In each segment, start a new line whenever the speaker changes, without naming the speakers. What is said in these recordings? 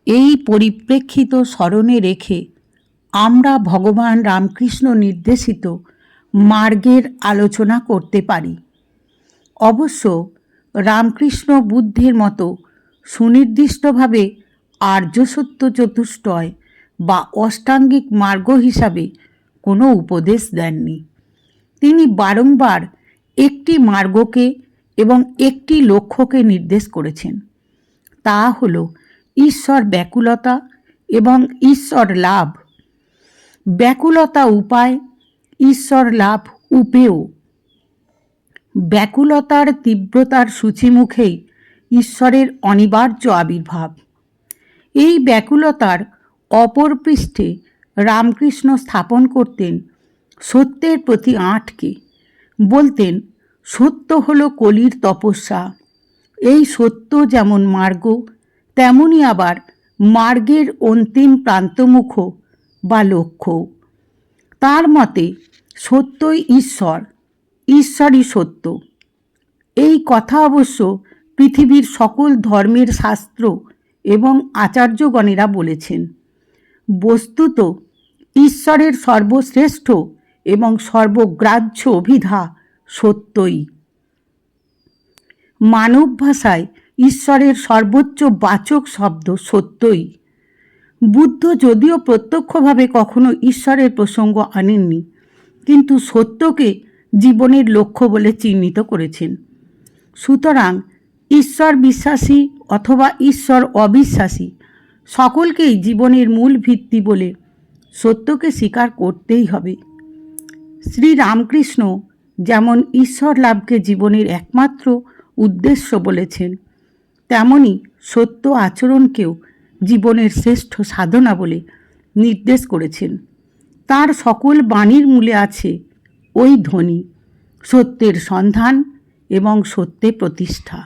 এই পরিপ্রেক্ষিত স্মরণে রেখে আমরা ভগবান রামকৃষ্ণ নির্দেশিত মার্গের আলোচনা করতে পারি। অবশ্য রামকৃষ্ণ বুদ্ধের মতো সুনির্দিষ্টভাবে আর্যসত্য চতুষ্টয় বা অষ্টাঙ্গিক মার্গ হিসাবে কোনো উপদেশ দেননি। তিনি বারংবার একটি মার্গকে এবং একটি লক্ষ্যকে নির্দেশ করেছেন, তা হল ঈশ্বর ব্যাকুলতা এবং ঈশ্বর লাভ। ব্যাকুলতা উপায়, ঈশ্বর লাভ উপেয়। ব্যাকুলতার তীব্রতার সূচিমুখেই ঈশ্বরের অনিবার্য আবির্ভাব। এই ব্যাকুলতার অপর পৃষ্ঠে রামকৃষ্ণ স্থাপন করতেন সত্যের প্রতি আঁটকে, বলতেন সত্য হলো কলির তপস্যা। এই সত্য যেমন মার্গ, তেমনি আবার মার্গের অন্তিম প্রান্তমুখ বা লক্ষ্য। তার মতে সত্যই ঈশ্বর, ঈশ্বরই সত্য। এই কথা অবশ্য পৃথিবীর সকল ধর্মের শাস্ত্র এবং আচার্যগণেরা বলেছেন। বস্তুত ঈশ্বরের সর্বশ্রেষ্ঠ এবং সর্বগ্রাহ্য অভিধা সত্যই। মানব ভাষায় ঈশ্বরের সর্বোচ্চ বাচক শব্দ সত্যই। বুদ্ধ যদিও প্রত্যক্ষভাবে কখনো ঈশ্বরের প্রসঙ্গ আনেননি, কিন্তু সত্যকে জীবনের লক্ষ্য বলে চিহ্নিত করেছেন। সুতরাং ঈশ্বর বিশ্বাসী অথবা ঈশ্বর অবিশ্বাসী সকলকেই জীবনের মূল ভিত্তি বলে সত্যকে স্বীকার করতেই হবে। শ্রী রামকৃষ্ণ যেমন ঈশ্বর লাভকে জীবনের একমাত্র উদ্দেশ্য বলেছেন, তেমনি সত্য আচরণকেও জীবনের শ্রেষ্ঠ সাধনা বলে নির্দেশ করেছেন। তার সকল বাণীর মূলে আছে ওই ধ্বনি, সত্যের সন্ধান এবং সত্যে প্রতিষ্ঠা।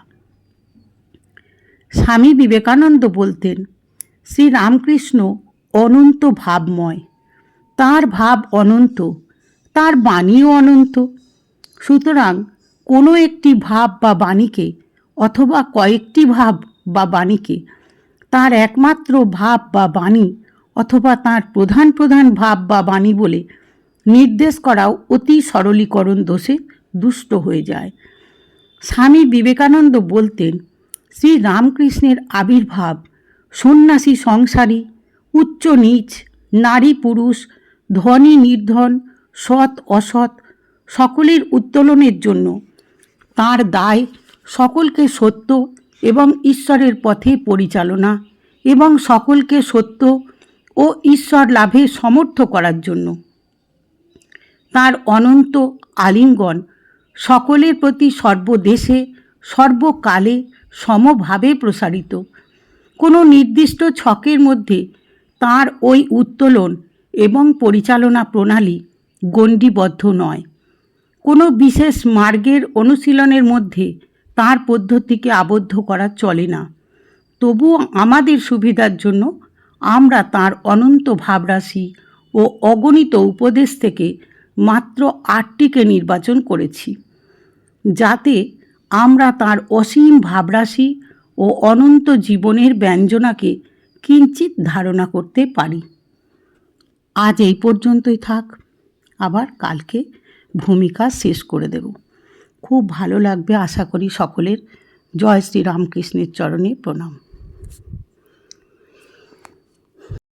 স্বামী বিবেকানন্দ বলতেন, শ্রী রামকৃষ্ণ অনন্ত ভাবময়। তার ভাব অনন্ত, তার বাণীও অনন্ত। সুতরাং কোনো একটি ভাব বা বাণীকে অথবা কয়েকটি ভাব বা বাণীকে তার একমাত্র ভাব বা বাণী অথবা তার প্রধান প্রধান ভাব বা বাণী বলে নির্দেশ করাও অতি সরলীকরণ দোষে দুষ্ট হয়ে যায়। স্বামী বিবেকানন্দ বলতেন, শ্রী রামকৃষ্ণের আবির্ভাব সন্ন্যাসী সংসারী, উচ্চ নীচ, নারী পুরুষ, ধনী নির্ধন, সৎ অসৎ সকলের উত্তোলনের জন্য। তাঁর দায় সকলকে সত্য এবং ঈশ্বরের পথে পরিচালনা এবং সকলকে সত্য ও ঈশ্বর লাভে সমর্থ করার জন্য। তাঁর অনন্ত আলিঙ্গন সকলের প্রতি সর্বদেশে সর্বকালে সমভাবে প্রসারিত। কোনো নির্দিষ্ট ছকের মধ্যে তাঁর ওই উত্তোলন এবং পরিচালনা প্রণালী গণ্ডিবদ্ধ নয়। কোনো বিশেষ মার্গের অনুশীলনের মধ্যে তাঁর পদ্ধতিকে আবদ্ধ করা চলে না। তবুও আমাদের সুবিধার জন্য আমরা তাঁর অনন্ত ভাবরাশি ও অগণিত উপদেশ থেকে মাত্র 8টিকে নির্বাচন করেছি, যাতে আমরা তাঁর অসীম ভাবরাশি ও অনন্ত জীবনের ব্যঞ্জনাকে কিঞ্চিত ধারণা করতে পারি। আজ এই পর্যন্তই থাক, আবার কালকে ভূমিকা শেষ করে দেব। খুব ভালো লাগবে আশা করি সকলের। জয় শ্রী রামকৃষ্ণের চরণে প্রণাম।